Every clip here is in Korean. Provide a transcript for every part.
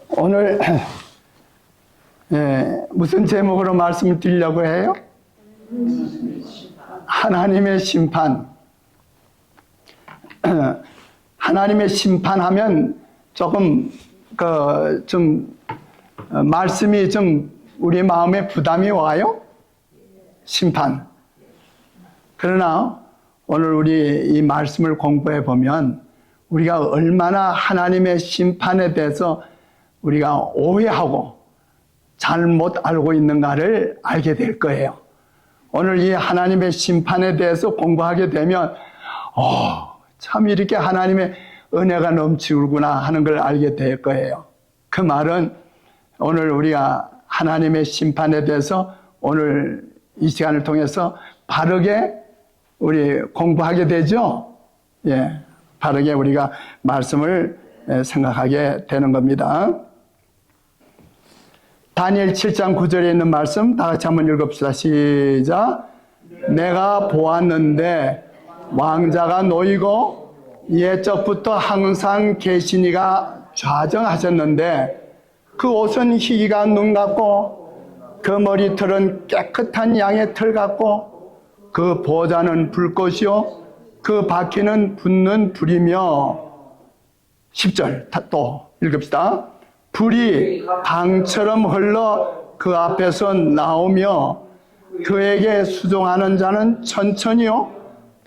오늘 무슨 제목으로 말씀을 드리려고 해요? 하나님의 심판. 하나님의 심판하면 조금 말씀이 좀 우리 마음에 부담이 와요? 심판. 그러나 오늘 우리 이 말씀을 공부해 보면 우리가 얼마나 하나님의 심판에 대해서 우리가 오해하고 잘못 알고 있는가를 알게 될 거예요. 오늘 이 하나님의 심판에 대해서 공부하게 되면 참 이렇게 하나님의 은혜가 넘치구나 하는 걸 알게 될 거예요. 그 말은 오늘 우리가 하나님의 심판에 대해서 오늘 이 시간을 통해서 바르게 우리 공부하게 되죠. 바르게 우리가 말씀을 생각하게 되는 겁니다. 다니엘 7장 9절에 있는 말씀 다 같이 한번 읽읍시다. 시작. 내가 보았는데 왕자가 놓이고 옛적부터 항상 계시니가 좌정하셨는데 그 옷은 희기가 눈 같고 그 머리털은 깨끗한 양의 털 같고 그 보좌는 불꽃이요 그 바퀴는 붙는 불이며 10절 또 읽읍시다. 불이 강처럼 흘러 그 앞에서 나오며 그에게 수종하는 자는 천천히요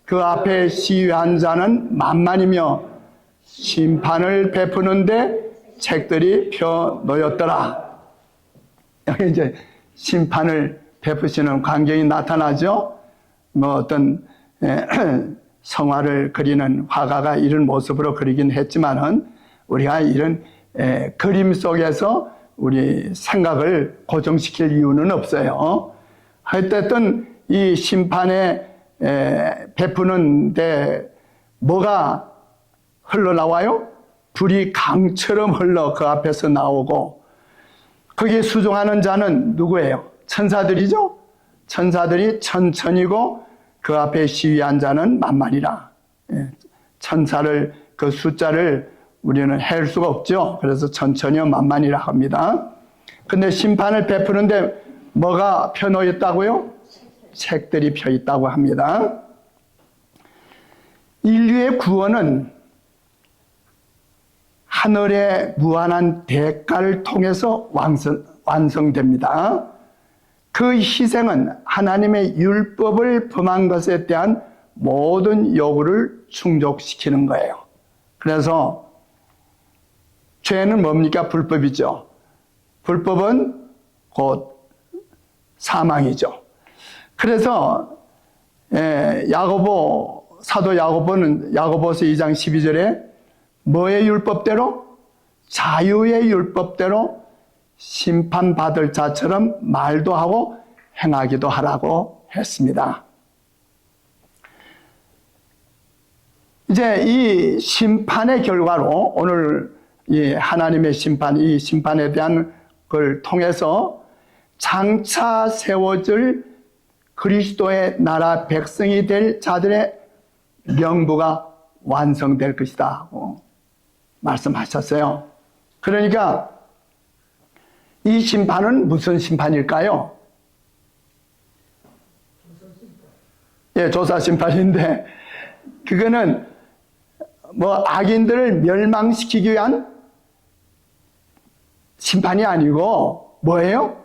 그 앞에 시위한 자는 만만이며 심판을 베푸는데 책들이 펴 놓였더라. 여기 이제 심판을 베푸시는 광경이 나타나죠. 어떤 성화를 그리는 화가가 이런 모습으로 그리긴 했지만은 우리가 이런 그림 속에서 우리 생각을 고정시킬 이유는 없어요. 하여튼 이 심판에 베푸는데 뭐가 흘러나와요? 불이 강처럼 흘러 그 앞에서 나오고 거기에 수종하는 자는 누구예요? 천사들이죠? 천사들이 천천히고 그 앞에 시위한 자는 만만이라. 천사를 그 숫자를 우리는 헬 수가 없죠. 그래서 천천히요 만만이라 합니다. 근데 심판을 베푸는데 뭐가 펴놓였다고요? 책들이 펴 있다고 합니다. 인류의 구원은 하늘의 무한한 대가를 통해서 완성됩니다. 그 희생은 하나님의 율법을 범한 것에 대한 모든 요구를 충족시키는 거예요. 그래서 죄는 뭡니까? 불법이죠. 불법은 곧 사망이죠. 그래서 사도 야고보서 2장 12절에 뭐의 율법대로? 자유의 율법대로 심판받을 자처럼 말도 하고 행하기도 하라고 했습니다. 이제 이 심판의 결과로 오늘 이 하나님의 심판, 이 심판에 대한 걸 통해서 장차 세워질 그리스도의 나라 백성이 될 자들의 명부가 완성될 것이다 고 말씀하셨어요. 그러니까 이 심판은 무슨 심판일까요? 조사 심판인데 그거는 악인들을 멸망시키기 위한 심판이 아니고 뭐예요?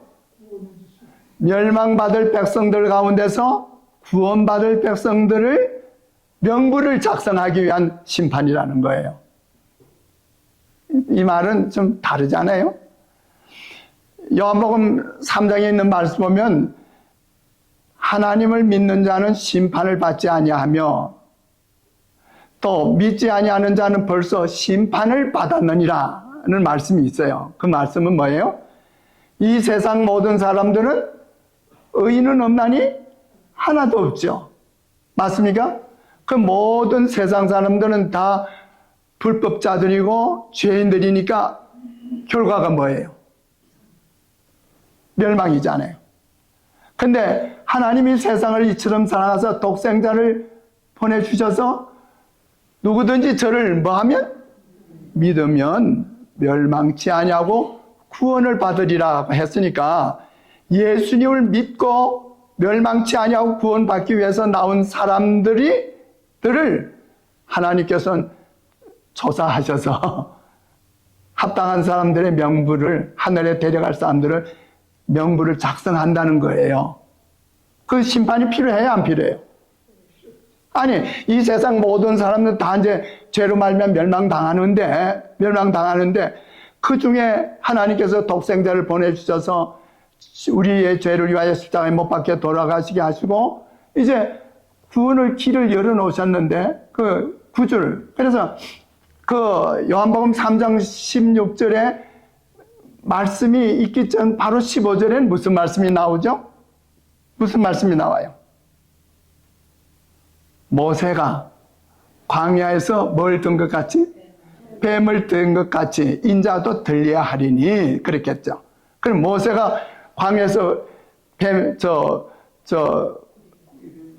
멸망받을 백성들 가운데서 구원받을 백성들을 명부를 작성하기 위한 심판이라는 거예요. 이 말은 좀 다르잖아요. 요한복음 3장에 있는 말씀 보면 하나님을 믿는 자는 심판을 받지 아니하며 또 믿지 아니하는 자는 벌써 심판을 받았느니라는 말씀이 있어요. 그 말씀은 뭐예요? 이 세상 모든 사람들은 의인은 없나니 하나도 없죠. 맞습니까? 그 모든 세상 사람들은 다 불법자들이고 죄인들이니까 결과가 뭐예요? 멸망이잖아요. 근데 하나님이 세상을 이처럼 사랑하사 독생자를 보내주셔서 누구든지 저를 뭐하면? 믿으면 멸망치 아니하고 구원을 받으리라 했으니까 예수님을 믿고 멸망치 아니하고 구원받기 위해서 나온 사람들을 하나님께서는 조사하셔서 합당한 사람들의 명부를, 하늘에 데려갈 사람들을 명부를 작성한다는 거예요. 그 심판이 필요해요, 안 필요해요? 아니, 이 세상 모든 사람들 다 이제 죄로 말면 멸망당하는데 그 중에 하나님께서 독생자를 보내주셔서 우리의 죄를 위하여 십자가에 못 박혀 돌아가시게 하시고 이제 구원의 길을 열어놓으셨는데 그 구주를, 그래서 그 요한복음 3장 16절에 말씀이 있기 전 바로 15절에는 무슨 말씀이 나오죠? 무슨 말씀이 나와요? 모세가 광야에서 뭘 든 것 같이? 뱀을 든 것 같이 인자도 들려야 하리니 그랬겠죠. 그럼 모세가 광야에서 뱀,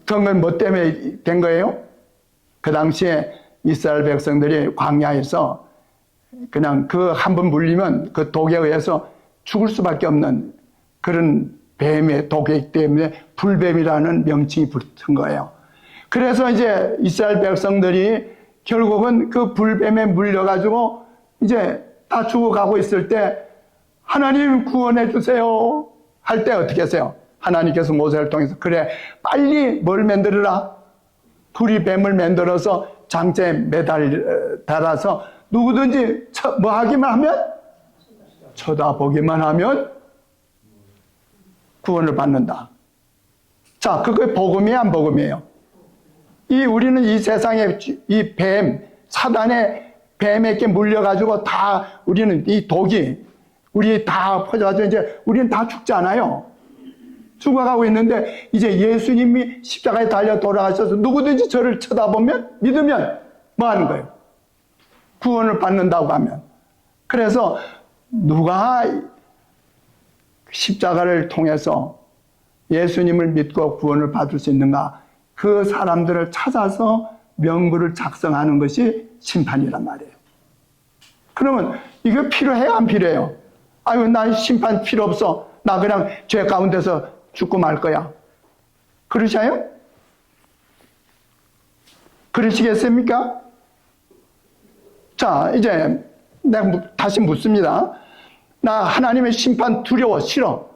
든 뭐 때문에 된 거예요? 그 당시에 이스라엘 백성들이 광야에서 그냥 그 한 번 물리면 그 독에 의해서 죽을 수밖에 없는 그런 뱀의 독이기 때문에 불뱀이라는 명칭이 붙은 거예요. 그래서 이제 이스라엘 백성들이 결국은 그 불뱀에 물려가지고 이제 다 죽어가고 있을 때 하나님 구원해 주세요 할 때 어떻게 하세요? 하나님께서 모세를 통해서 그래 빨리 뭘 만들어라? 불이 뱀을 만들어서 장대에 달아서 누구든지 뭐 하기만 하면 쳐다보기만 하면 구원을 받는다. 자, 그게 복음이에요, 안 복음이에요? 우리는 이 세상에 이 뱀, 사단의 뱀에게 물려가지고 다 우리는 이 독이 우리 다 퍼져가지고 이제 우리는 다 죽잖아요. 죽어가고 있는데 이제 예수님이 십자가에 달려 돌아가셔서 누구든지 저를 쳐다보면 믿으면 뭐 하는 거예요? 구원을 받는다고 하면. 그래서 누가 십자가를 통해서 예수님을 믿고 구원을 받을 수 있는가? 그 사람들을 찾아서 명부를 작성하는 것이 심판이란 말이에요. 그러면 이거 필요해요, 안 필요해요? 아유, 난 심판 필요 없어. 나 그냥 죄 가운데서 죽고 말 거야. 그러셔요? 그러시겠습니까? 자, 이제 내가 다시 묻습니다. 나 하나님의 심판 두려워, 싫어.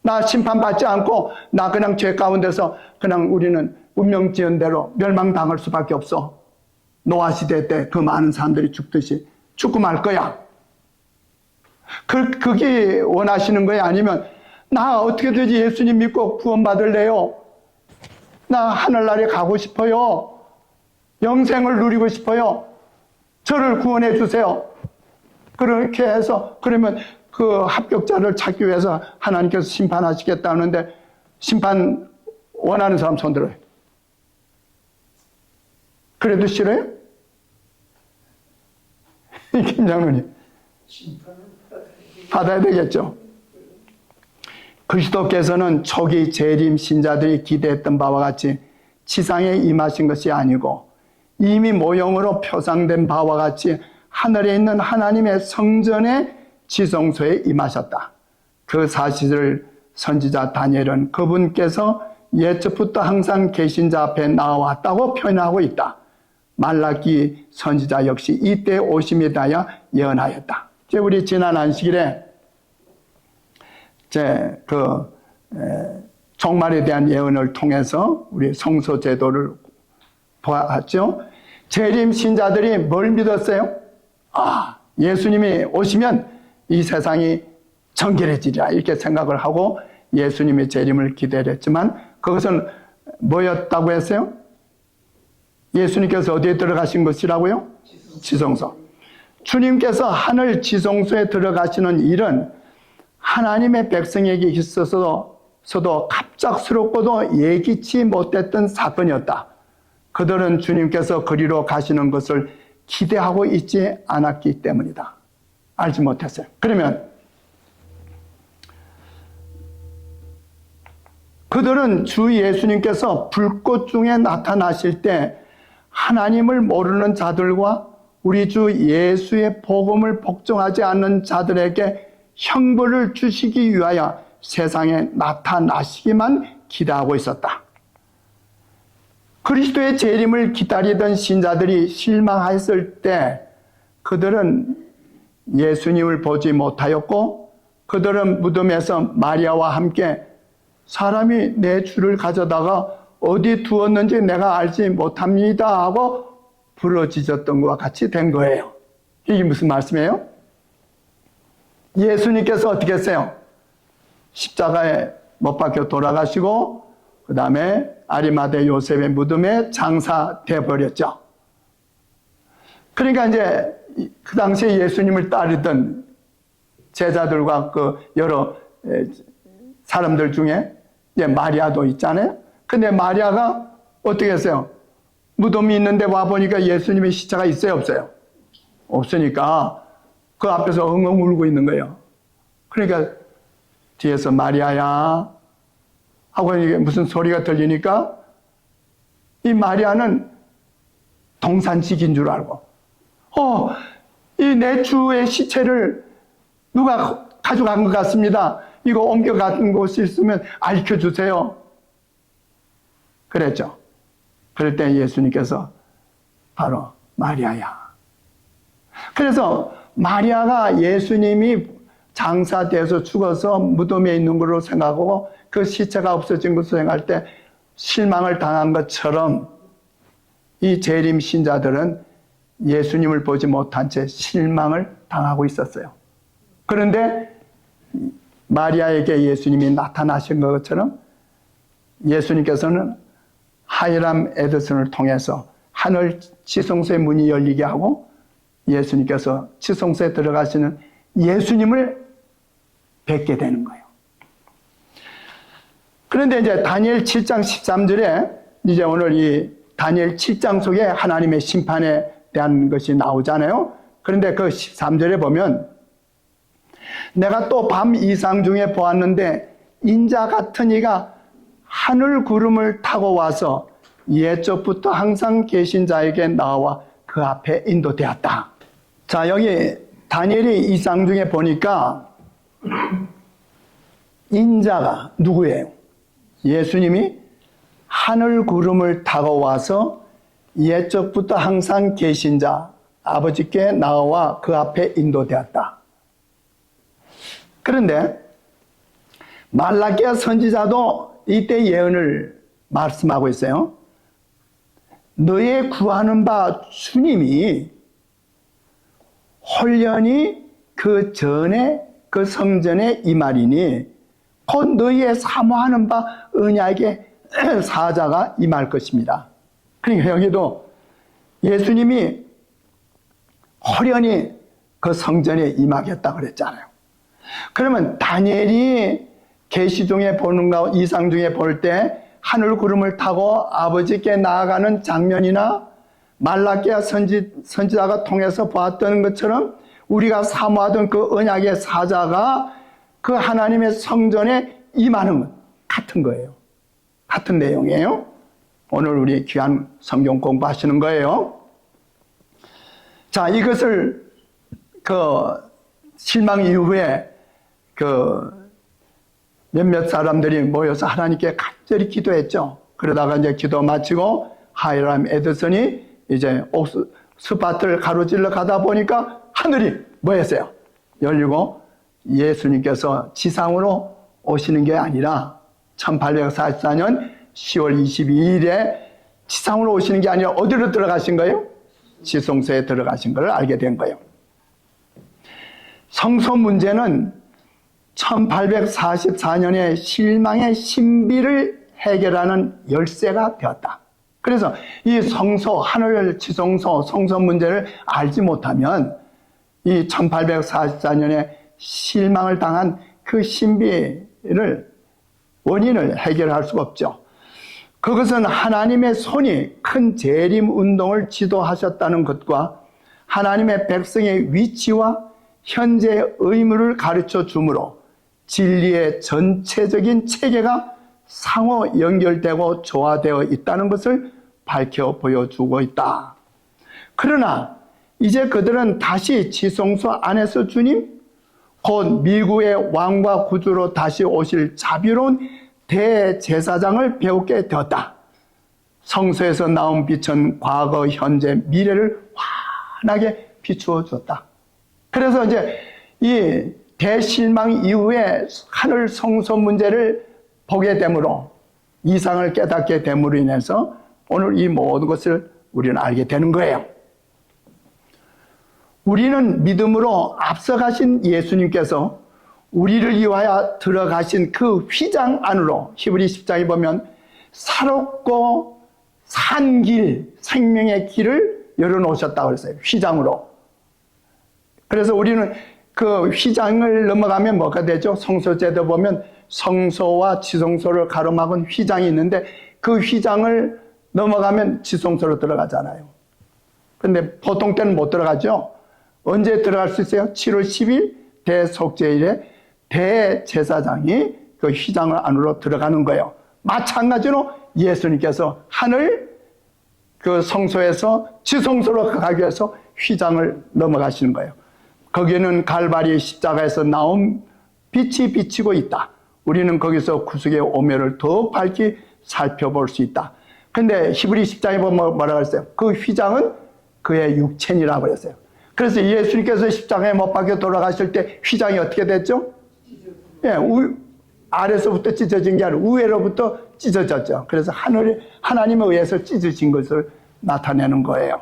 나 심판 받지 않고 나 그냥 죄 가운데서 그냥 우리는 운명 지은 대로 멸망당할 수밖에 없어. 노아 시대 때 그 많은 사람들이 죽듯이 죽고 말 거야. 그게 원하시는 거예요? 아니면 나 어떻게 되지? 예수님 믿고 구원 받을래요? 나 하늘나라에 가고 싶어요. 영생을 누리고 싶어요. 저를 구원해 주세요. 그렇게 해서 그러면 그 합격자를 찾기 위해서 하나님께서 심판하시겠다는데 심판 원하는 사람 손 들어요. 그래도 싫어요? 김 장로님. 받아야 되겠죠. 그리스도께서는 초기 재림 신자들이 기대했던 바와 같이 지상에 임하신 것이 아니고 이미 모형으로 표상된 바와 같이 하늘에 있는 하나님의 성전의 지성소에 임하셨다. 그 사실을 선지자 다니엘은 그분께서 예적부터 항상 계신 자 앞에 나와왔다고 표현하고 있다. 말라기 선지자 역시 이때 오심에 대하여 예언하였다. 우리 지난 안식일에 종말에 대한 예언을 통해서 우리 성소 제도를 보았죠. 재림 신자들이 뭘 믿었어요? 예수님이 오시면 이 세상이 정결해지리라 이렇게 생각을 하고 예수님의 재림을 기대를 했지만 그것은 뭐였다고 했어요? 예수님께서 어디에 들어가신 것이라고요? 지성소. 주님께서 하늘 지성소에 들어가시는 일은 하나님의 백성에게 있어서도 갑작스럽고도 예기치 못했던 사건이었다. 그들은 주님께서 그리로 가시는 것을 기대하고 있지 않았기 때문이다. 알지 못했어요. 그러면 그들은 주 예수님께서 불꽃 중에 나타나실 때 하나님을 모르는 자들과 우리 주 예수의 복음을 복종하지 않는 자들에게 형벌을 주시기 위하여 세상에 나타나시기만 기대하고 있었다. 그리스도의 재림을 기다리던 신자들이 실망했을 때 그들은 예수님을 보지 못하였고, 그들은 무덤에서 마리아와 함께 사람이 내 주를 가져다가 어디 두었는지 내가 알지 못합니다 하고 부러지셨던 것과 같이 된 거예요. 이게 무슨 말씀이에요? 예수님께서 어떻게 했어요? 십자가에 못 박혀 돌아가시고 그 다음에 아리마대 요셉의 무덤에 장사돼 버렸죠. 그러니까 이제 그 당시에 예수님을 따르던 제자들과 그 여러 사람들 중에 이제 마리아도 있잖아요. 근데 마리아가 어떻게 했어요? 무덤이 있는데 와보니까 예수님의 시체가 있어요, 없어요? 없으니까 그 앞에서 엉엉 울고 있는 거예요. 그러니까 뒤에서 마리아야 하고 이게 무슨 소리가 들리니까 이 마리아는 동산직인 줄 알고, 이 내 주의 시체를 누가 가져간 것 같습니다. 이거 옮겨간 곳이 있으면 알려주세요. 그랬죠. 그럴 때 예수님께서 바로 마리아야. 그래서 마리아가 예수님이 장사돼서 죽어서 무덤에 있는 걸로 생각하고 그 시체가 없어진 것으로 생각할 때 실망을 당한 것처럼 이 재림 신자들은 예수님을 보지 못한 채 실망을 당하고 있었어요. 그런데 마리아에게 예수님이 나타나신 것처럼 예수님께서는 하이람 에드슨을 통해서 하늘 지성소의 문이 열리게 하고 예수님께서 지성소에 들어가시는 예수님을 뵙게 되는 거예요. 그런데 이제 다니엘 7장 13절에 이제 오늘 이 다니엘 7장 속에 하나님의 심판에 대한 것이 나오잖아요. 그런데 그 13절에 보면 내가 또 밤 이상 중에 보았는데 인자 같은 이가 하늘 구름을 타고 와서 옛적부터 항상 계신 자에게 나와 그 앞에 인도되었다. 자, 여기 다니엘이 이상 중에 보니까 인자가 누구예요? 예수님이 하늘 구름을 타고 와서 옛적부터 항상 계신 자 아버지께 나와 그 앞에 인도되었다. 그런데 말라기야 선지자도 이때 예언을 말씀하고 있어요. 너의 구하는 바 주님이 홀연히 그 전에 그 성전에 임하리니 곧 너희의 사모하는 바 언약의 사자가 임할 것입니다. 그러니까 여기도 예수님이 홀연히 그 성전에 임하겠다 그랬잖아요. 그러면 다니엘이 계시 중에 보는 거 이상 중에 볼 때 하늘 구름을 타고 아버지께 나아가는 장면이나 말라기야 선지자가 통해서 보았던 것처럼 우리가 사모하던 그 언약의 사자가 그 하나님의 성전에 임하는 것 같은 거예요. 같은 내용이에요. 오늘 우리 귀한 성경 공부하시는 거예요. 자, 이것을 실망 이후에 몇몇 사람들이 모여서 하나님께 간절히 기도했죠. 그러다가 이제 기도 마치고 하이람 에드슨이 이제 옥스팟을 가로질러 가다 보니까 하늘이 뭐였어요? 열리고 예수님께서 지상으로 오시는 게 아니라 1844년 10월 22일에 지상으로 오시는 게 아니라 어디로 들어가신 거예요? 지성소에 들어가신 걸 알게 된 거예요. 성소 문제는 1844년에 실망의 신비를 해결하는 열쇠가 되었다. 그래서 이 성소, 하늘 지성소, 성소 문제를 알지 못하면 이 1844년에 실망을 당한 그 신비를 원인을 해결할 수가 없죠. 그것은 하나님의 손이 큰 재림 운동을 지도하셨다는 것과 하나님의 백성의 위치와 현재 의무를 가르쳐 주므로 진리의 전체적인 체계가 상호 연결되고 조화되어 있다는 것을 밝혀 보여주고 있다. 그러나 이제 그들은 다시 지성소 안에서 주님, 곧 미국의 왕과 구주로 다시 오실 자비로운 대제사장을 배우게 되었다. 성소에서 나온 빛은 과거, 현재, 미래를 환하게 비추어 줬다. 그래서 이제 이 대실망 이후에 하늘 성소 문제를 보게 되므로, 이상을 깨닫게 됨으로 인해서 오늘 이 모든 것을 우리는 알게 되는 거예요. 우리는 믿음으로 앞서가신 예수님께서 우리를 위하여 들어가신 그 휘장 안으로, 히브리 10장에 보면 새롭고 산 길, 생명의 길을 열어놓으셨다고 그랬어요. 휘장으로. 그래서 우리는 그 휘장을 넘어가면 뭐가 되죠? 성소제도 보면 성소와 지성소를 가로막은 휘장이 있는데, 그 휘장을 넘어가면 지성소로 들어가잖아요. 근데 보통 때는 못 들어가죠. 언제 들어갈 수 있어요? 7월 10일 대속죄일에 대제사장이 그 휘장을 안으로 들어가는 거예요. 마찬가지로 예수님께서 하늘 그 성소에서 지성소로 가기 위해서 휘장을 넘어가시는 거예요. 거기는 갈바리 십자가에서 나온 빛이 비치고 있다. 우리는 거기서 구속의 오묘를 더욱 밝히 살펴볼 수 있다. 근데 히브리 10장에 보면 뭐라고 했어요? 그 휘장은 그의 육체니라고 했어요. 그래서 예수님께서 십자가에 못 박혀 돌아가실 때 휘장이 어떻게 됐죠? 예, 아래서부터 찢어진 게 아니라 위로부터 찢어졌죠. 그래서 하나님에 의해서 찢어진 것을 나타내는 거예요.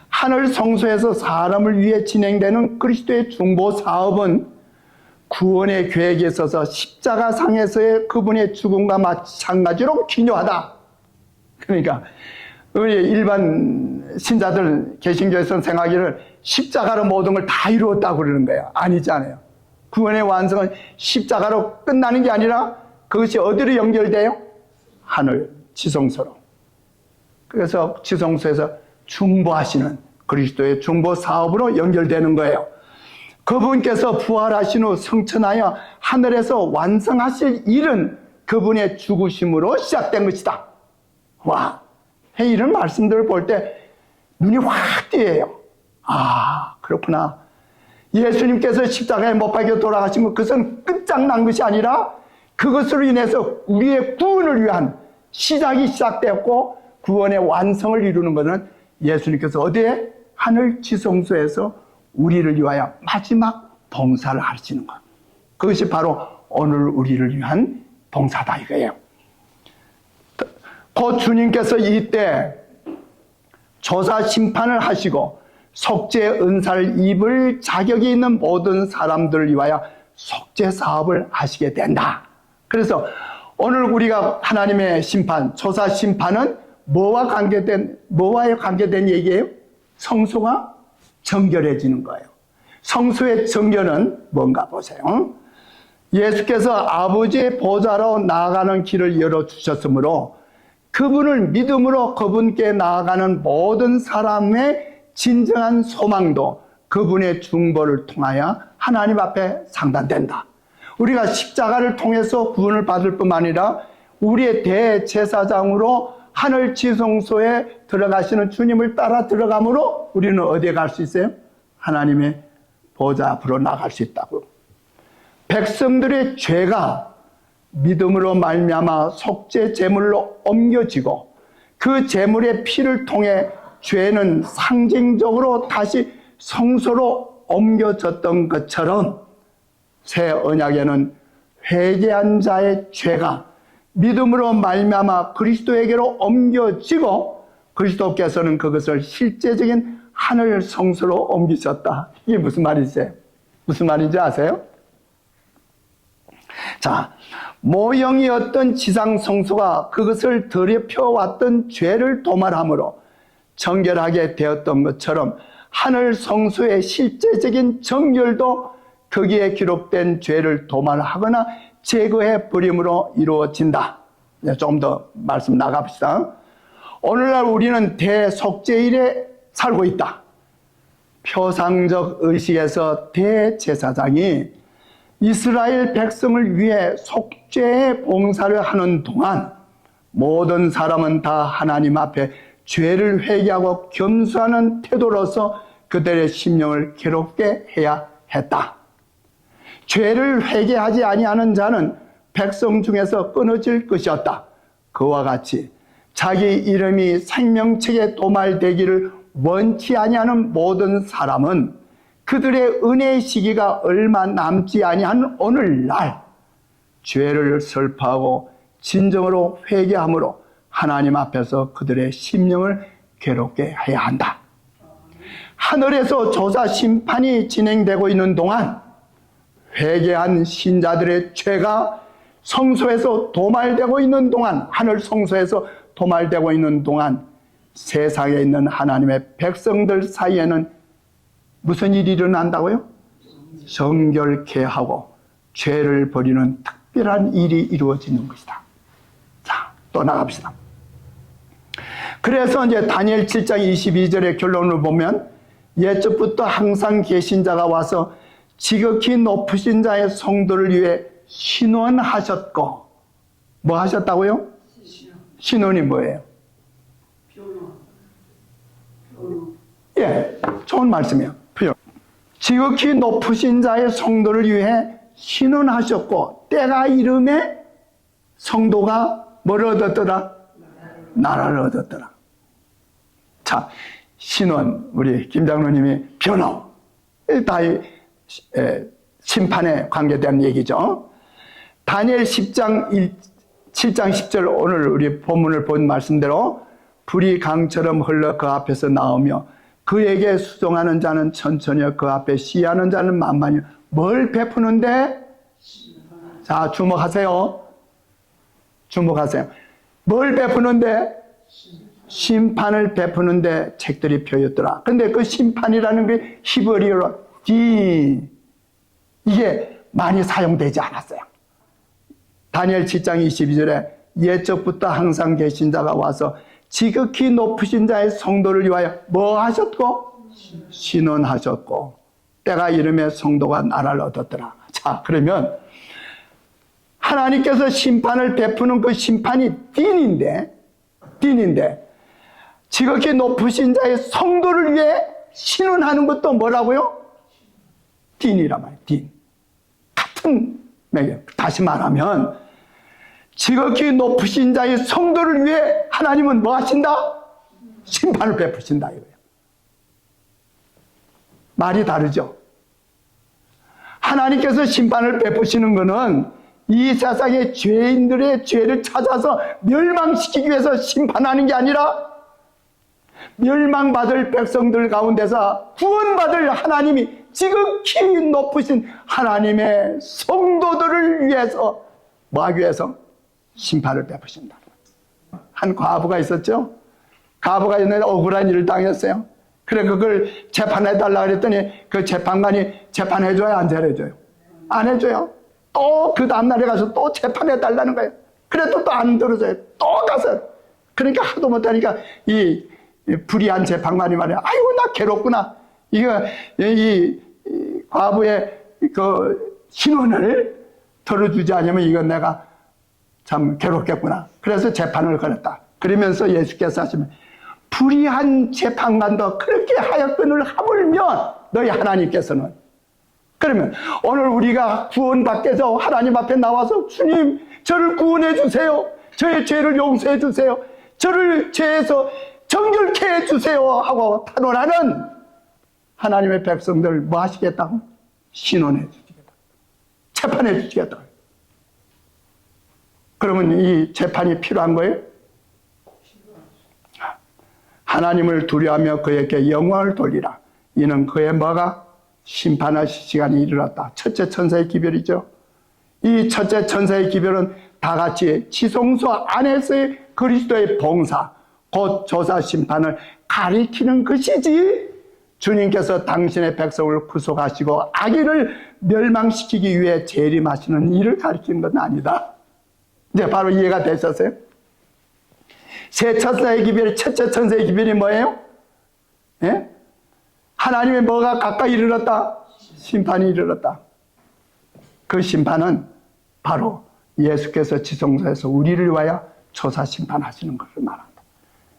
하늘 성소에서 사람을 위해 진행되는 그리스도의 중보 사업은 구원의 계획에 있어서 십자가상에서의 그분의 죽음과 마찬가지로 기묘하다. 그러니까 우리 일반 신자들, 개신교에서는 생각하기를 십자가로 모든 걸 다 이루었다고 그러는 거예요. 아니잖아요. 구원의 완성은 십자가로 끝나는 게 아니라 그것이 어디로 연결돼요? 하늘, 지성소로. 그래서 지성소에서 중보하시는 그리스도의 중보 사업으로 연결되는 거예요. 그분께서 부활하신 후 성천하여 하늘에서 완성하실 일은 그분의 죽으심으로 시작된 것이다. 와, 이런 말씀들을 볼 때 눈이 확 띄어요. 아, 그렇구나. 예수님께서 십자가에 못 박혀 돌아가신 것, 그것은 끝장난 것이 아니라 그것으로 인해서 우리의 구원을 위한 시작이 시작되었고, 구원의 완성을 이루는 것은 예수님께서 어디에? 하늘 지성소에서 우리를 위하여 마지막 봉사를 하시는 것. 그것이 바로 오늘 우리를 위한 봉사다 이거예요. 곧 주님께서 이때 조사 심판을 하시고 속죄 은사를 입을 자격이 있는 모든 사람들을 위하여 속죄 사업을 하시게 된다. 그래서 오늘 우리가 하나님의 심판, 조사 심판은 뭐와의 관계된 얘기예요? 성소가 정결해지는 거예요. 성소의 정결은 뭔가 보세요. 예수께서 아버지의 보좌로 나아가는 길을 열어주셨으므로 그분을 믿음으로 그분께 나아가는 모든 사람의 진정한 소망도 그분의 중보를 통하여 하나님 앞에 상단된다. 우리가 십자가를 통해서 구원을 받을 뿐만 아니라 우리의 대제사장으로 하늘 지성소에 들어가시는 주님을 따라 들어가므로 우리는 어디에 갈 수 있어요? 하나님의 보좌 앞으로 나갈 수 있다고. 백성들의 죄가 믿음으로 말미암아 속죄 제물로 옮겨지고 그 제물의 피를 통해 죄는 상징적으로 다시 성소로 옮겨졌던 것처럼 새 언약에는 회개한 자의 죄가 믿음으로 말미암아 그리스도에게로 옮겨지고 그리스도께서는 그것을 실제적인 하늘 성소로 옮기셨다. 이게 무슨 말이세요? 무슨 말인지 아세요? 자, 모형이었던 지상 성소가 그것을 더럽혀왔던 죄를 도말함으로 정결하게 되었던 것처럼 하늘 성소의 실제적인 정결도 거기에 기록된 죄를 도말하거나 제거해 버림으로 이루어진다. 조금 더 말씀 나가봅시다. 오늘날 우리는 대속죄일에 살고 있다. 표상적 의식에서 대제사장이 이스라엘 백성을 위해 속죄의 봉사를 하는 동안 모든 사람은 다 하나님 앞에 죄를 회개하고 겸수하는 태도로서 그들의 심령을 괴롭게 해야 했다. 죄를 회개하지 아니하는 자는 백성 중에서 끊어질 것이었다. 그와 같이 자기 이름이 생명책에 도말되기를 원치 아니하는 모든 사람은 그들의 은혜의 시기가 얼마 남지 아니한 오늘날 죄를 설파하고 진정으로 회개함으로 하나님 앞에서 그들의 심령을 괴롭게 해야 한다. 하늘에서 조사 심판이 진행되고 있는 동안 회개한 신자들의 죄가 성소에서 도말되고 있는 동안, 하늘 성소에서 도말되고 있는 동안 세상에 있는 하나님의 백성들 사이에는 무슨 일이 일어난다고요? 정결케 하고 죄를 버리는 특별한 일이 이루어지는 것이다. 자, 또 나갑시다. 그래서 이제 다니엘 7장 22절의 결론을 보면 옛적부터 항상 계신 자가 와서 지극히 높으신 자의 성도를 위해 신원하셨고, 뭐 하셨다고요? 신원이 뭐예요? 예, 좋은 말씀이에요. 표현. 지극히 높으신 자의 성도를 위해 신원하셨고, 때가 이름에 성도가 뭘 얻었더라? 나라를 얻었더라. 자, 신원, 우리 김 장로님이 변호, 다 심판에 관계된 얘기죠. 다니엘 7장 10절 오늘 우리 본문을 본 말씀대로 불이 강처럼 흘러 그 앞에서 나오며 그에게 수종하는 자는 천천히요 그 앞에 시하는 자는 만만히요. 뭘 베푸는데? 자, 주목하세요. 주목하세요. 뭘 베푸는데? 심판을 베푸는데 책들이 펴였더라. 근데 그 심판이라는 게 히브리어로 이게 많이 사용되지 않았어요. 다니엘 7장 22절에 옛적부터 항상 계신 자가 와서 지극히 높으신 자의 성도를 위하여 뭐 하셨고? 신원하셨고 때가 이름에 성도가 나라를 얻었더라. 자, 그러면 하나님께서 심판을 베푸는 그 심판이 딘인데 지극히 높으신 자의 성도를 위해 신원하는 것도 뭐라고요? 딘이란 말이에요. 딘. 같은 매개. 다시 말하면 지극히 높으신 자의 성도를 위해 하나님은 뭐 하신다? 심판을 베푸신다 이거예요. 말이 다르죠. 하나님께서 심판을 베푸시는 것은 이 세상의 죄인들의 죄를 찾아서 멸망시키기 위해서 심판하는 게 아니라 멸망받을 백성들 가운데서 구원받을 하나님이 지극히 높으신 하나님의 성도들을 위해서 뭐 하기 위해서? 심판을 베푸신다. 한 과부가 있었죠. 과부가 있는데 억울한 일을 당했어요. 그래 그걸 재판해달라 그랬더니 그 재판관이 재판해줘요? 안 해줘요? 안 해줘요. 또 그 다음날에 가서 또 재판해달라는 거예요. 그래도 또 안 들어줘요. 또 가서. 그러니까 하도 못하니까 이 불의한 재판관이 말해요. 아이고 나 괴롭구나. 이거 이 과부의 그 신원을 들어주지 않으면 이건 내가 참 괴롭겠구나. 그래서 재판을 걸었다. 그러면서 예수께서 하시면 불의한 재판관도 그렇게 하여건을 하물며 너희 하나님께서는 그러면 오늘 우리가 구원받게 해서 하나님 앞에 나와서 주님 저를 구원해 주세요. 저의 죄를 용서해 주세요. 저를 죄에서 정결케 해 주세요 하고 탄원하는 하나님의 백성들 뭐 하시겠다고? 신원해 주시겠다. 재판해 주시겠다. 그러면 이 재판이 필요한 거예요? 하나님을 두려워하며 그에게 영광을 돌리라. 이는 그의 뭐가? 심판하실 시간이 이르렀다. 첫째 천사의 기별이죠. 이 첫째 천사의 기별은 다 같이 지성소 안에서의 그리스도의 봉사, 곧 조사 심판을 가리키는 것이지 주님께서 당신의 백성을 구속하시고 악인을 멸망시키기 위해 재림하시는 일을 가리키는 건 아니다. 이제 바로 이해가 되셨어요? 세 천사의 기별, 첫째 천사의 기별이 뭐예요? 예? 하나님의 뭐가 가까이 이르렀다? 심판이 이르렀다. 그 심판은 바로 예수께서 지성소에서 우리를 위하여 조사 심판하시는 것을 말한다.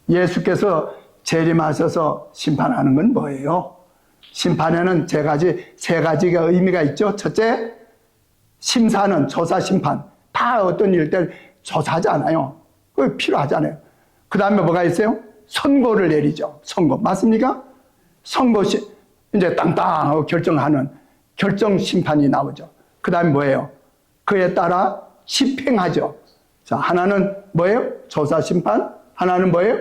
예수께서 재림하셔서 심판하는 건 뭐예요? 심판에는 세 가지가 의미가 있죠. 첫째, 심사는 조사 심판. 다 어떤 일들 조사하잖아요. 그거 필요하잖아요. 그 다음에 뭐가 있어요? 선고를 내리죠. 선고. 맞습니까? 선고 이제 땅땅 결정하는 결정 심판이 나오죠. 그 다음에 뭐예요? 그에 따라 집행하죠. 자, 하나는 뭐예요? 조사 심판. 하나는 뭐예요?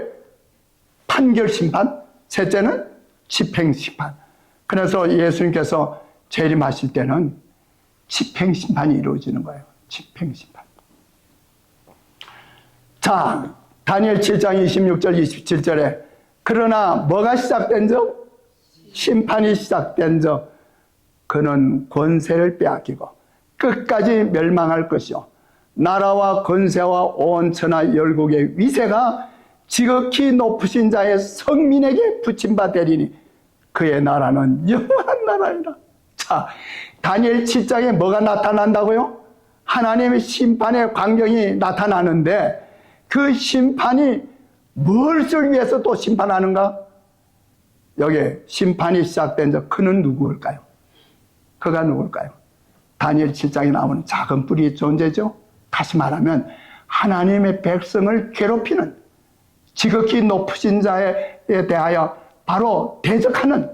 판결 심판. 셋째는 집행 심판. 그래서 예수님께서 재림하실 때는 집행 심판이 이루어지는 거예요. 집행 심판. 자, 다니엘 7장 26절 27절에 그러나 뭐가 시작된 적? 심판이 시작된 적 그는 권세를 빼앗기고 끝까지 멸망할 것이요 나라와 권세와 온 천하 열국의 위세가 지극히 높으신 자의 성민에게 붙임바 되리니 그의 나라는 영원한 나라이라. 자, 다니엘 7장에 뭐가 나타난다고요? 하나님의 심판의 광경이 나타나는데 그 심판이 무엇을 위해서 또 심판하는가? 여기 심판이 시작된 자 그는 누구일까요? 그가 누구일까요? 다니엘 7장에 나오는 작은 뿌리의 존재죠. 다시 말하면 하나님의 백성을 괴롭히는 지극히 높으신 자에 대하여 바로 대적하는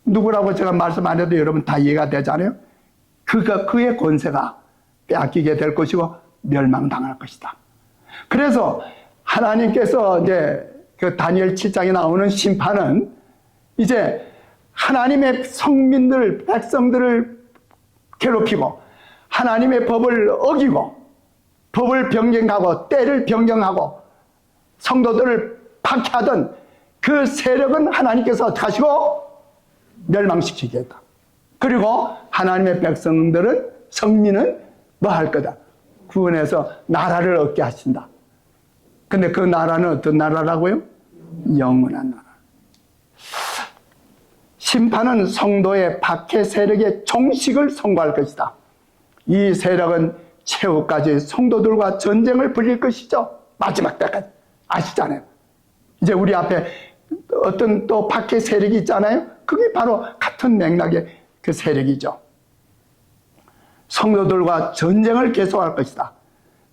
누구라고 제가 말씀 안 해도 여러분 다 이해가 되잖아요. 그의 권세가 빼앗기게 될 것이고 멸망당할 것이다. 그래서 하나님께서 이제 그 다니엘 7장에 나오는 심판은 이제 하나님의 성민들, 백성들을 괴롭히고 하나님의 법을 어기고 법을 변경하고 때를 변경하고 성도들을 박해하던 그 세력은 하나님께서 어떻게 하시고 멸망시키겠다. 그리고 하나님의 백성들은 성민은 뭐 할 거다? 구원해서 나라를 얻게 하신다. 근데 그 나라는 어떤 나라라고요? 영원한 나라. 심판은 성도의 박해 세력의 종식을 선고할 것이다. 이 세력은 최후까지 성도들과 전쟁을 벌일 것이죠. 마지막 때까지. 아시잖아요. 이제 우리 앞에 어떤 또 박해 세력이 있잖아요. 그게 바로 같은 맥락의 그 세력이죠. 성도들과 전쟁을 계속할 것이다.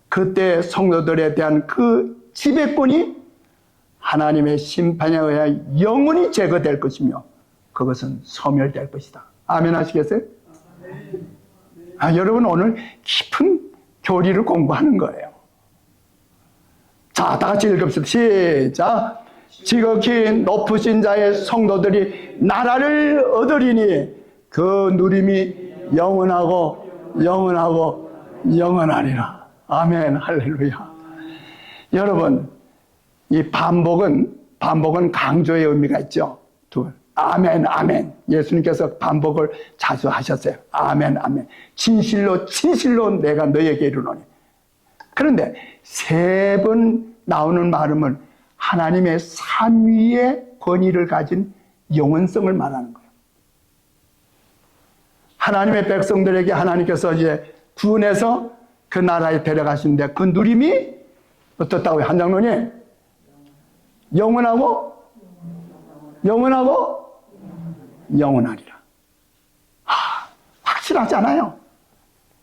그때 성도들에 대한 그 지배권이 하나님의 심판에 의해 영원히 제거될 것이며 그것은 소멸될 것이다. 아멘 하시겠어요? 여러분 오늘 깊은 교리를 공부하는 거예요. 자, 다 같이 읽읍시다. 시작. 지극히 높으신 자의 성도들이 나라를 얻으리니 그 누림이 영원하고 영원하고 영원하리라. 아멘 할렐루야. 여러분 이 반복은 강조의 의미가 있죠. 아멘 아멘. 예수님께서 반복을 자주 하셨어요. 아멘 아멘. 진실로 진실로 내가 너에게 이르노니. 그런데 세 번 나오는 말음은 하나님의 삼위의 권위를 가진 영원성을 말하는 거예요. 하나님의 백성들에게 하나님께서 이제 구원해서 그 나라에 데려가시는데 그 누림이 어떻다고요? 한 장로님? 영원하고 영원하고 영원하리라. 확실하잖아요.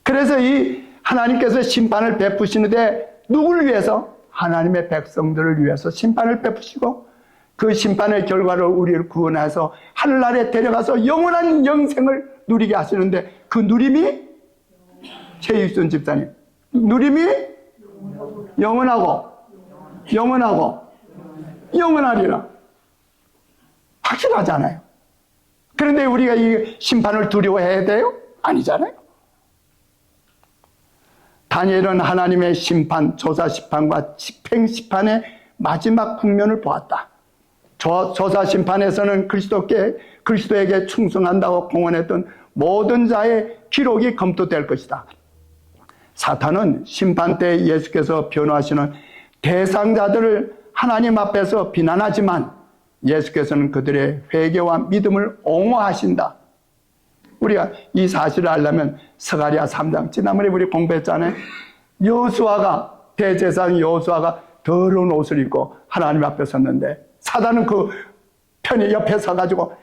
그래서 이 하나님께서 심판을 베푸시는데 누구를 위해서? 하나님의 백성들을 위해서 심판을 베푸시고 그 심판의 결과를 우리를 구원해서 하늘나라에 데려가서 영원한 영생을 누리게 하시는데 그 누림이 최익순 집사님 누림이 영원하고 영원하고 영원하리라. 확실하잖아요. 그런데 우리가 이 심판을 두려워해야 돼요? 아니잖아요. 다니엘은 하나님의 심판, 조사 심판과 집행 심판의 마지막 국면을 보았다. 조사 심판에서는 그리스도에게 충성한다고 공언했던 모든 자의 기록이 검토될 것이다. 사탄은 심판 때 예수께서 변호하시는 대상자들을 하나님 앞에서 비난하지만 예수께서는 그들의 회개와 믿음을 옹호하신다. 우리가 이 사실을 알려면 스가랴 3장 지난번에 우리 공부했잖아요. 여호수아가 대제사장 여호수아가 더러운 옷을 입고 하나님 앞에 섰는데 사단은 그 편에 옆에 서가지고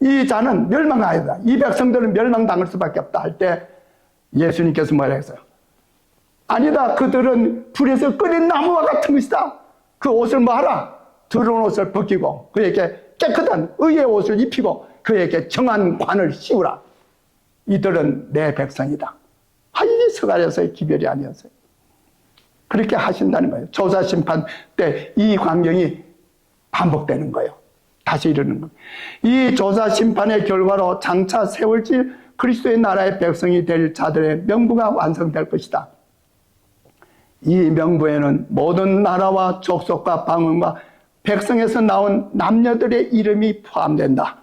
이 자는 멸망하여야 된다. 이 백성들은 멸망당할 수밖에 없다 할 때 예수님께서 뭐라 했어요? 아니다. 그들은 불에서 끓인 나무와 같은 것이다. 그 옷을 뭐하라? 더러운 옷을 벗기고 그에게 깨끗한 의의 옷을 입히고 그에게 정한 관을 씌우라. 이들은 내 백성이다. 이게 서갈에서의 기별이 아니었어요. 그렇게 하신다는 거예요. 조사 심판 때 이 광경이 반복되는 거예요. 다시 이르는 거예요. 이 조사 심판의 결과로 장차 세월질 그리스도의 나라의 백성이 될 자들의 명부가 완성될 것이다. 이 명부에는 모든 나라와 족속과 방언과 백성에서 나온 남녀들의 이름이 포함된다.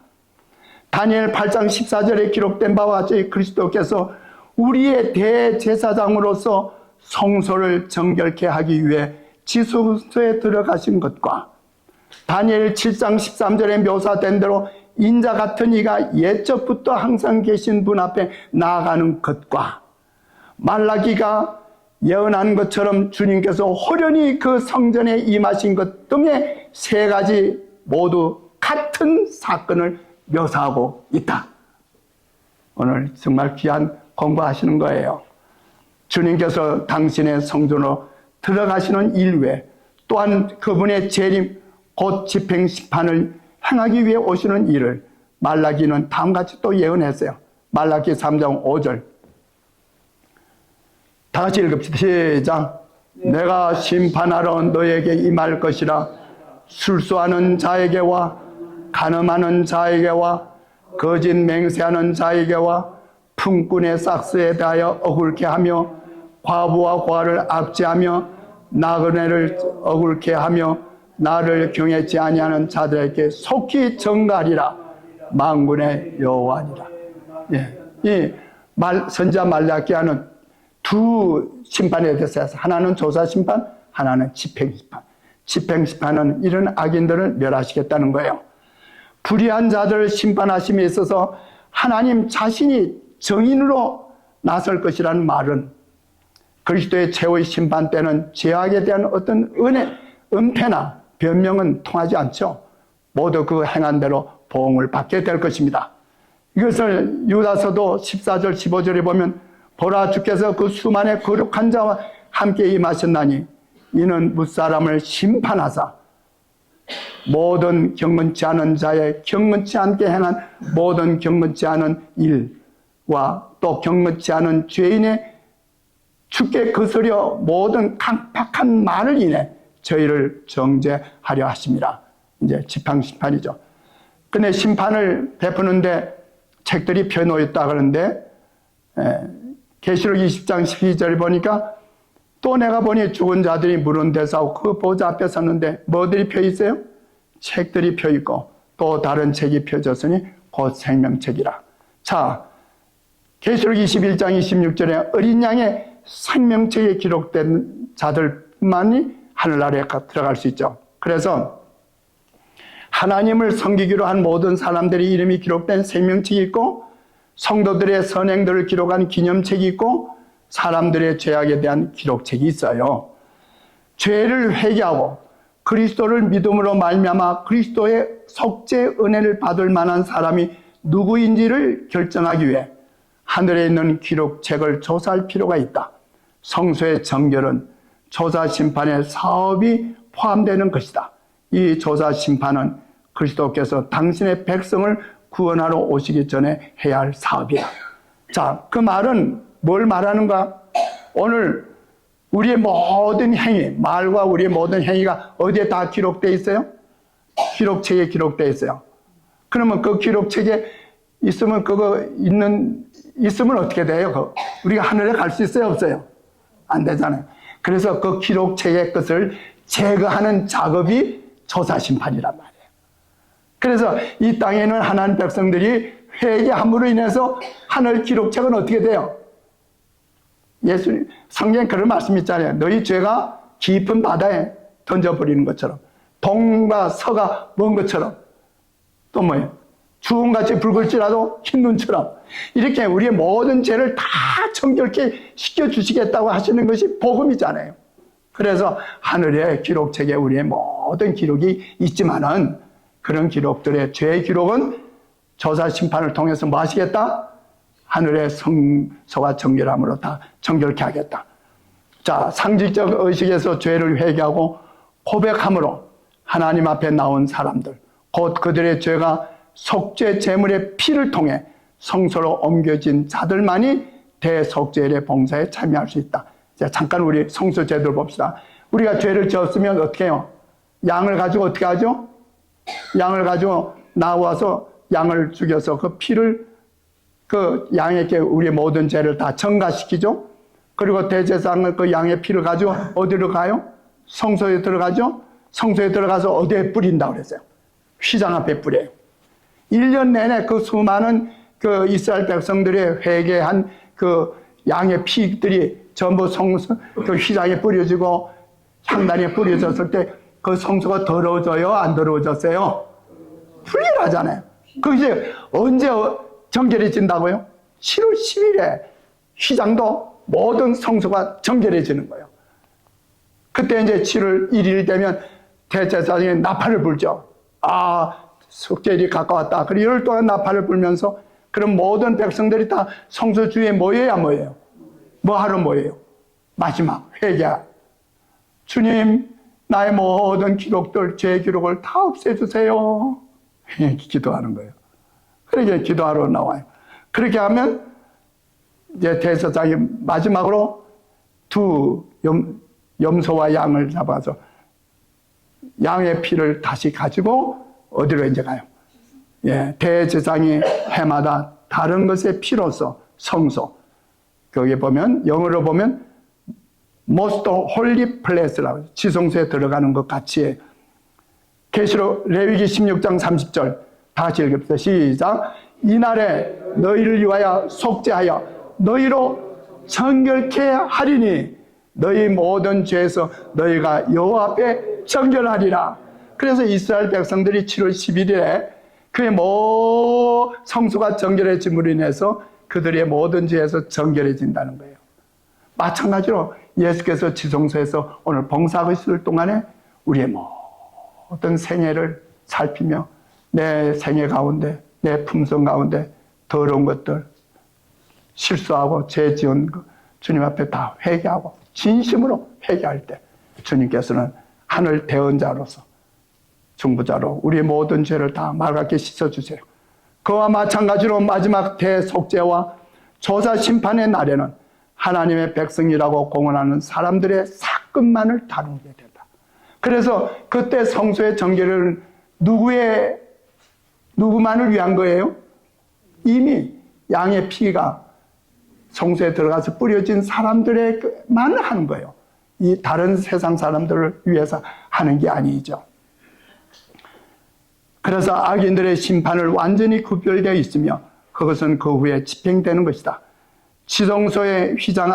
다니엘 8장 14절에 기록된 바와 같이 그리스도께서 우리의 대제사장으로서 성소를 정결케 하기 위해 지성소에 들어가신 것과 다니엘 7장 13절에 묘사된 대로 인자 같은 이가 예적부터 항상 계신 분 앞에 나아가는 것과 말라기가 예언한 것처럼 주님께서 호련히 그 성전에 임하신 것 등의 세 가지 모두 같은 사건을 묘사하고 있다. 오늘 정말 귀한 공부하시는 거예요. 주님께서 당신의 성전으로 들어가시는 일 외에 또한 그분의 재림 곧 집행심판을 행하기 위해 오시는 일을 말라기는 다음같이 또 예언했어요. 말라기 3장 5절 다 같이 읽읍시다. 시작. 내가 심판하러 너에게 임할 것이라. 술수하는 자에게와 간음하는 자에게와 거짓 맹세하는 자에게와 품꾼의 싹스에 대하여 억울케 하며 과부와 과를 압제하며 나그네를 억울케 하며 나를 경외치 아니하는 자들에게 속히 정갈이라. 만군의 여호와니라. 예. 이 선지자 말라기야는 두 심판에 대해서 하나는 조사 심판, 하나는 집행 심판. 집행 심판은 이런 악인들을 멸하시겠다는 거예요. 불의한 자들을 심판하심에 있어서 하나님 자신이 정인으로 나설 것이라는 말은 그리스도의 최후의 심판 때는 죄악에 대한 어떤 은폐나 변명은 통하지 않죠. 모두 그 행한 대로 보응을 받게 될 것입니다. 이것을 유다서도 14절 15절에 보면 보라 주께서 그 수만의 거룩한 자와 함께 임하셨나니 이는 무사람을 심판하사 모든 경건치 않은 자의 경건치 않게 행한 모든 경건치 않은 일과 또 경건치 않은 죄인의 주께 거스려 모든 강팍한 말을 인해 저희를 정죄하려 하십니다. 이제 지팡심판이죠. 근데 심판을 베푸는데 책들이 펴놓였다 그러는데 계시록 20장 12절 보니까 또 내가 보니 죽은 자들이 물은 데서 그 보좌 앞에 섰는데 뭐들이 펴 있어요? 책들이 펴 있고 또 다른 책이 펴졌으니 곧 생명책이라. 자, 계시록 21장 26절에 어린 양의 생명책에 기록된 자들만이 하늘나라에 들어갈 수 있죠. 그래서 하나님을 섬기기로 한 모든 사람들의 이름이 기록된 생명책이 있고 성도들의 선행들을 기록한 기념책이 있고 사람들의 죄악에 대한 기록책이 있어요. 죄를 회개하고 그리스도를 믿음으로 말미암아 그리스도의 속죄 은혜를 받을 만한 사람이 누구인지를 결정하기 위해 하늘에 있는 기록책을 조사할 필요가 있다. 성소의 정결은 조사 심판의 사업이 포함되는 것이다. 이 조사 심판은 그리스도께서 당신의 백성을 구원하러 오시기 전에 해야 할 사업이다. 자, 그 말은 뭘 말하는가? 오늘 우리의 모든 행위, 말과 우리의 모든 행위가 어디에 다 기록되어 있어요? 기록책에 기록되어 있어요. 그러면 그 기록책에 있으면 있으면 어떻게 돼요? 우리가 하늘에 갈 수 있어요? 없어요? 안 되잖아요. 그래서 그 기록책의 것을 제거하는 작업이 조사심판이란 말이에요. 그래서 이 땅에는 하나님 백성들이 회개함으로 인해서 하늘 기록책은 어떻게 돼요? 예수님 성경에 그런 말씀 있잖아요. 너희 죄가 깊은 바다에 던져버리는 것처럼 동과 서가 먼 것처럼 또 뭐예요? 주홍같이 붉을지라도 흰 눈처럼 이렇게 우리의 모든 죄를 다 정결케 시켜주시겠다고 하시는 것이 복음이잖아요. 그래서 하늘의 기록책에 우리의 모든 기록이 있지만은 그런 기록들의 죄의 기록은 조사 심판을 통해서 뭐 하시겠다? 하늘의 성소가 정결함으로 다 정결케 하겠다. 자, 상징적 의식에서 죄를 회개하고 고백함으로 하나님 앞에 나온 사람들, 곧 그들의 죄가 속죄 제물의 피를 통해 성소로 옮겨진 자들만이 대속죄의 봉사에 참여할 수 있다. 자, 잠깐 우리 성소 제도를 봅시다. 우리가 죄를 지었으면 어떻게 해요? 양을 가지고 어떻게 하죠? 양을 가지고 나와서 양을 죽여서 그 피를 그 양에게 우리의 모든 죄를 다 전가시키죠. 그리고 대제사장은 그 양의 피를 가지고 어디로 가요? 성소에 들어가죠. 성소에 들어가서 어디에 뿌린다고 그랬어요? 휘장 앞에 뿌려요. 1년 내내 그 수많은 그 이스라엘 백성들의 회개한 그 양의 피들이 전부 성소 그 휘장에 뿌려지고 향단에 뿌려졌을 때 그 성소가 더러워져요? 안 더러워졌어요? 불결하잖아요. 그게 언제 정결해진다고요? 7월 10일에 휘장도 모든 성소가 정결해지는 거예요. 그때 이제 7월 1일 되면 대제사장이 나팔을 불죠. 아, 속죄일이 가까웠다. 그리고 열흘 동안 나팔을 불면서 그럼 모든 백성들이 다 성소 주위에 모여야 뭐예요? 뭐 하러 모여요? 마지막 회개. 주님, 나의 모든 기록들, 죄 기록을 다 없애주세요. 기도하는 거예요. 그렇게 기도하러 나와요. 그렇게 하면 이제 대제사장이 마지막으로 두 염소와 양을 잡아서 양의 피를 다시 가지고 어디로 이제 가요? 예, 대제사장이 해마다 다른 것의 피로서 성소, 거기에 보면 영어로 보면 most holy place라고 지성소에 들어가는 것 같이 계시록 레위기 16장 30절 다 같이 읽읍시다. 시작. 이날에 너희를 위하여 속죄하여 너희로 정결케 하리니 너희 모든 죄에서 너희가 여호와 앞에 정결하리라. 그래서 이스라엘 백성들이 7월 11일에 그의 성소가 정결해짐으로 인해서 그들의 모든 죄에서 정결해진다는 거예요. 마찬가지로 예수께서 지성소에서 오늘 봉사하고 있을 동안에 우리의 모든 생애를 살피며 내 생애 가운데, 내 품성 가운데 더러운 것들, 실수하고 죄 지은 것 주님 앞에 다 회개하고 진심으로 회개할 때 주님께서는 하늘 대언자로서 중보자로 우리의 모든 죄를 다 맑게 씻어주세요. 그와 마찬가지로 마지막 대속죄와 조사 심판의 날에는 하나님의 백성이라고 공언하는 사람들의 사건만을 다루게 된다. 그래서 그때 성소의 정결은 누구만을 위한 거예요? 이미 양의 피가 성소에 들어가서 뿌려진 사람들에게만 하는 거예요. 이 다른 세상 사람들을 위해서 하는 게 아니죠. 그래서 악인들의 심판을 완전히 구별되어 있으며 그것은 그 후에 집행되는 것이다. 지성소의 휘장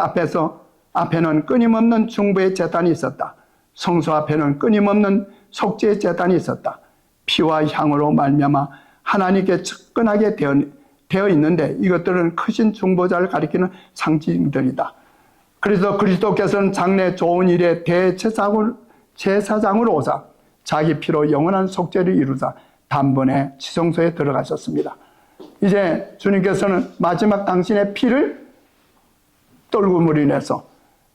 앞에는 끊임없는 중보의 제단이 있었다. 성소 앞에는 끊임없는 속죄의 제단이 있었다. 피와 향으로 말미암아 하나님께 접근하게 되어 있는데 이것들은 크신 중보자를 가리키는 상징들이다. 그래서 그리스도께서는 장래 좋은 일의 대제사장으로 오사 자기 피로 영원한 속죄를 이루사 단번에 지성소에 들어가셨습니다. 이제 주님께서는 마지막 당신의 피를 떨굼으로 인해서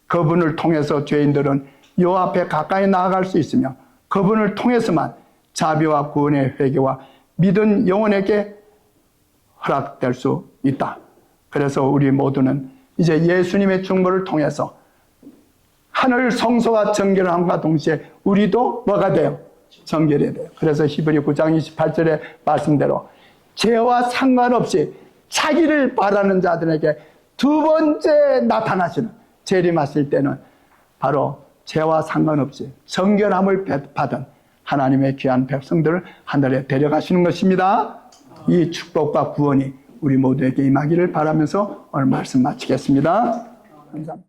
그분을 통해서 죄인들은 여호와 앞에 가까이 나아갈 수 있으며 그분을 통해서만 자비와 구원의 회개와 믿은 영혼에게 허락될 수 있다. 그래서 우리 모두는 이제 예수님의 중보를 통해서 하늘 성소가 정결함과 동시에 우리도 뭐가 돼요? 정결해야 돼요. 그래서 히브리 9장 28절의 말씀대로 죄와 상관없이 자기를 바라는 자들에게 두 번째 나타나시는 재림하실 때는 바로 죄와 상관없이 정결함을 받은 하나님의 귀한 백성들을 하늘에 데려가시는 것입니다. 이 축복과 구원이 우리 모두에게 임하기를 바라면서 오늘 말씀 마치겠습니다. 감사합니다.